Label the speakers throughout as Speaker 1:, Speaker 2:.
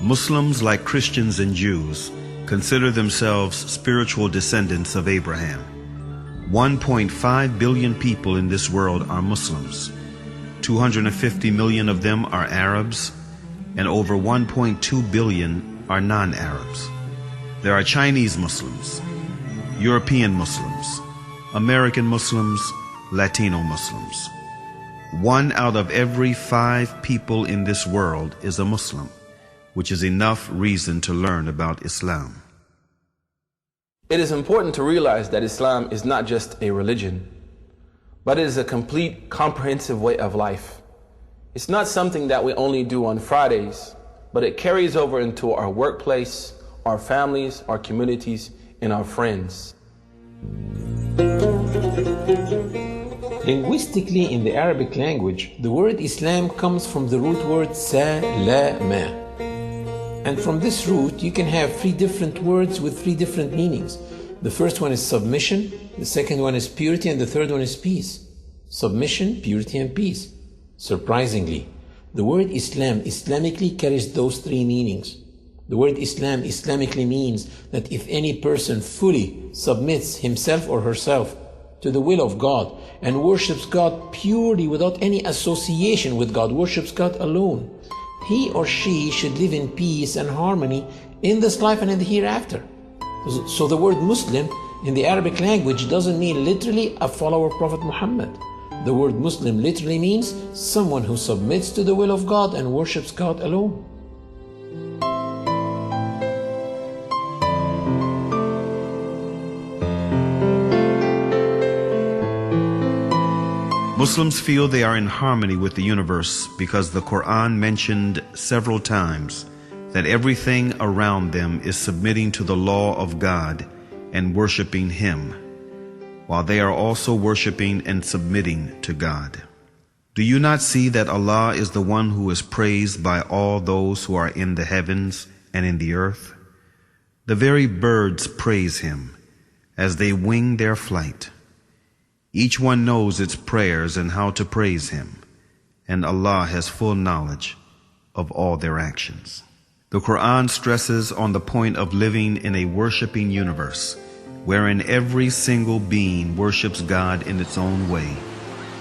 Speaker 1: Muslims, like Christians and Jews, consider themselves spiritual descendants of Abraham. 1.5 billion people in this world are Muslims. 250 million of them are Arabs, and over 1.2 billion are non-Arabs. There are Chinese Muslims, European Muslims, American Muslims, Latino Muslims. 1 out of every 5 people in this world is a Muslim, which is enough reason to learn about Islam.
Speaker 2: It is important to realize that Islam is not just a religion, but it is a complete, comprehensive way of life. It's not something that we only do on Fridays, but it carries over into our workplace, our families, our communities, and our friends.
Speaker 3: Linguistically, in the Arabic language, the word Islam comes from the root word salama. And from this root, you can have 3 different words with 3 different meanings. The first one is submission, the second one is purity, and the third one is peace. Submission, purity, and peace. Surprisingly, the word Islam Islamically carries those 3 meanings. The word Islam Islamically means that if any person fully submits himself or herself to the will of God and worships God purely without any association with God, worships God alone, he or she should live in peace and harmony in this life and in the hereafter. So the word Muslim in the Arabic language doesn't mean literally a follower of Prophet Muhammad. The word Muslim literally means someone who submits to the will of God and worships God alone.
Speaker 1: Muslims feel they are in harmony with the universe because the Quran mentioned several times that everything around them is submitting to the law of God and worshiping Him, while they are also worshiping and submitting to God. Do you not see that Allah is the one who is praised by all those who are in the heavens and in the earth? The very birds praise Him as they wing their flight. Each one knows its prayers and how to praise Him, and Allah has full knowledge of all their actions. The Quran stresses on the point of living in a worshiping universe, wherein every single being worships God in its own way,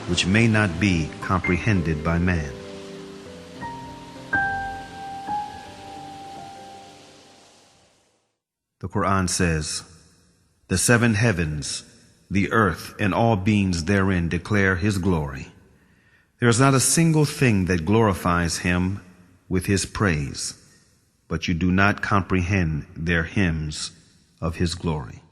Speaker 1: which may not be comprehended by man. The Quran says, "The 7 heavens, the earth, and all beings therein declare His glory. There is not a single thing that glorifies Him with His praise, but you do not comprehend their hymns of His glory."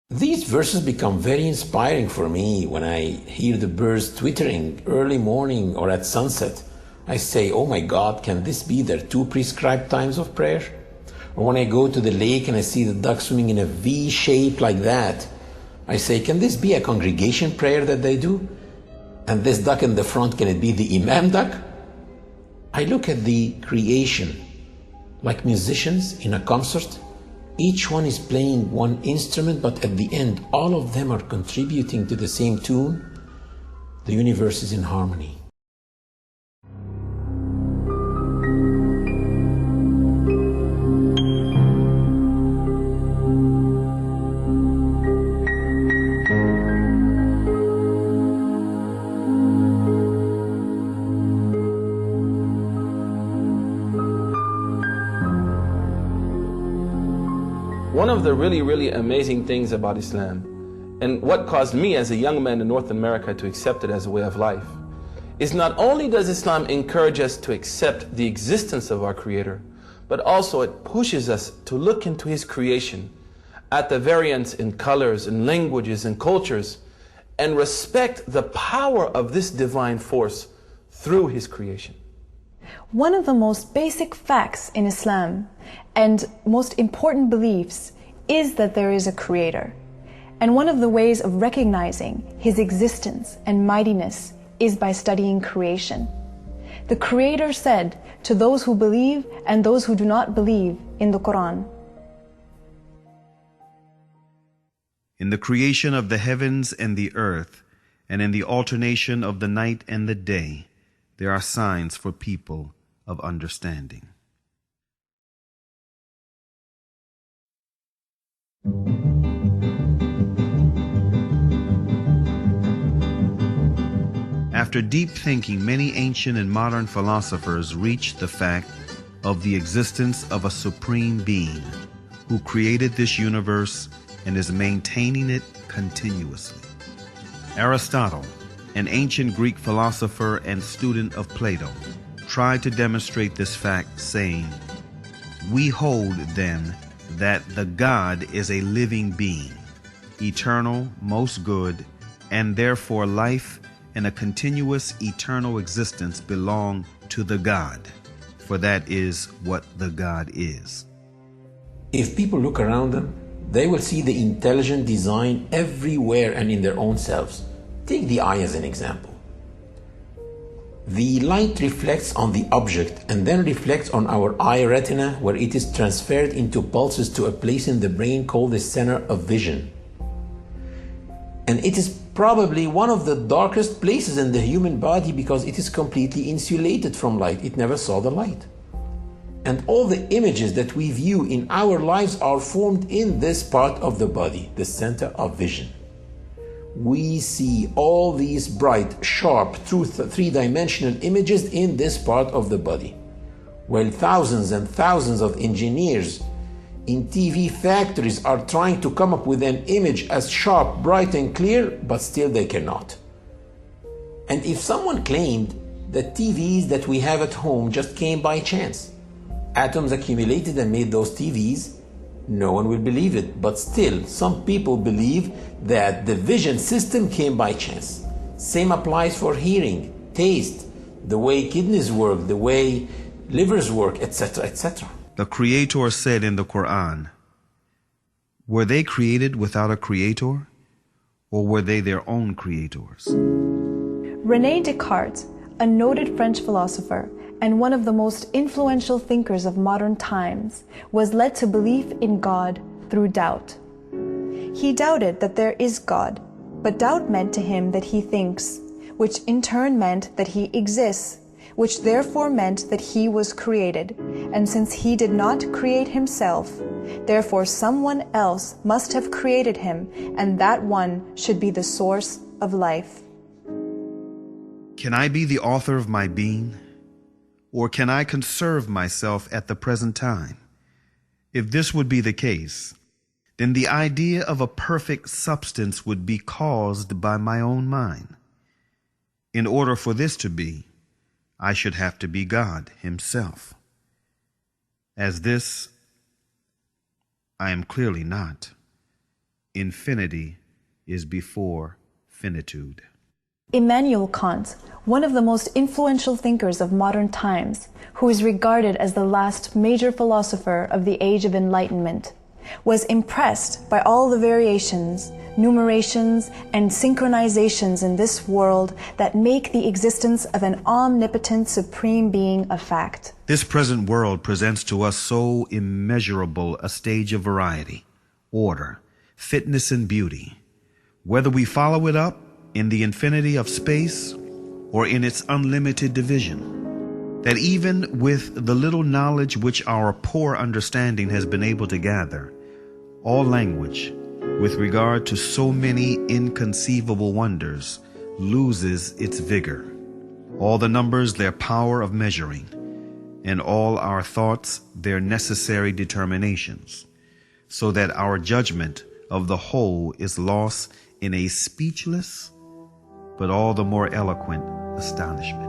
Speaker 3: These verses become very inspiring for me when I hear the birds twittering early morning or at sunset. I say, oh my God, can this be their 2 prescribed times of prayer? Or when I go to the lake and I see the duck swimming in a V shape like that, I say, can this be a congregation prayer that they do? And this duck in the front, can it be the Imam duck? I look at the creation like musicians in a concert. Each one is playing one instrument, but at the end, all of them are contributing to the same tune. The universe is in harmony.
Speaker 2: One of the really amazing things about Islam, and what caused me as a young man in North America to accept it as a way of life, is not only does Islam encourage us to accept the existence of our Creator, but also it pushes us to look into His creation, at the variance in colors and languages and cultures, and respect the power of this divine force through His creation.
Speaker 4: One of the most basic facts in Islam and most important beliefs is that there is a Creator. And one of the ways of recognizing His existence and mightiness is by studying creation. The Creator said to those who believe and those who do not believe in the Quran,
Speaker 1: "In the creation of the heavens and the earth, and in the alternation of the night and the day, there are signs for people of understanding." After deep thinking, many ancient and modern philosophers reached the fact of the existence of a supreme being who created this universe and is maintaining it continuously. Aristotle, an ancient Greek philosopher and student of Plato, tried to demonstrate this fact, saying, "We hold, then, that the God is a living being, eternal, most good, and therefore life and a continuous eternal existence belong to the God, for that is what the God is."
Speaker 3: If people look around them, they will see the intelligent design everywhere and in their own selves. Take the eye as an example. The light reflects on the object and then reflects on our eye retina, where it is transferred into pulses to a place in the brain called the center of vision. And it is probably one of the darkest places in the human body because it is completely insulated from light. It never saw the light. And all the images that we view in our lives are formed in this part of the body, the center of vision. We see all these bright, sharp, three-dimensional images in this part of the body, while thousands and thousands of engineers in TV factories are trying to come up with an image as sharp, bright, and clear, but still they cannot. And if someone claimed that TVs that we have at home just came by chance, atoms accumulated and made those TVs, no one will believe it. But still, some people believe that the vision system came by chance. Same applies for hearing, taste, the way kidneys work, the way livers work, etc., etc.
Speaker 1: The Creator said in the Quran, "Were they created without a creator, or were they their own creators?"
Speaker 4: René Descartes, a noted French philosopher and one of the most influential thinkers of modern times, was led to belief in God through doubt. He doubted that there is God, but doubt meant to him that he thinks, which in turn meant that he exists, which therefore meant that he was created. And since he did not create himself, therefore someone else must have created him, and that one should be the source of life.
Speaker 1: Can I be the author of my being? Or can I conserve myself at the present time? If this would be the case, then the idea of a perfect substance would be caused by my own mind. In order for this to be, I should have to be God himself. As this, I am clearly not. Infinity is before finitude.
Speaker 4: Immanuel Kant, one of the most influential thinkers of modern times, who is regarded as the last major philosopher of the Age of Enlightenment, was impressed by all the variations, numerations, and synchronizations in this world that make the existence of an omnipotent supreme being a fact.
Speaker 1: This present world presents to us so immeasurable a stage of variety, order, fitness, and beauty. Whether we follow it up in the infinity of space or in its unlimited division, that even with the little knowledge which our poor understanding has been able to gather, all language, with regard to so many inconceivable wonders, loses its vigor, all the numbers their power of measuring, and all our thoughts their necessary determinations, so that our judgment of the whole is lost in a speechless but all the more eloquent astonishment.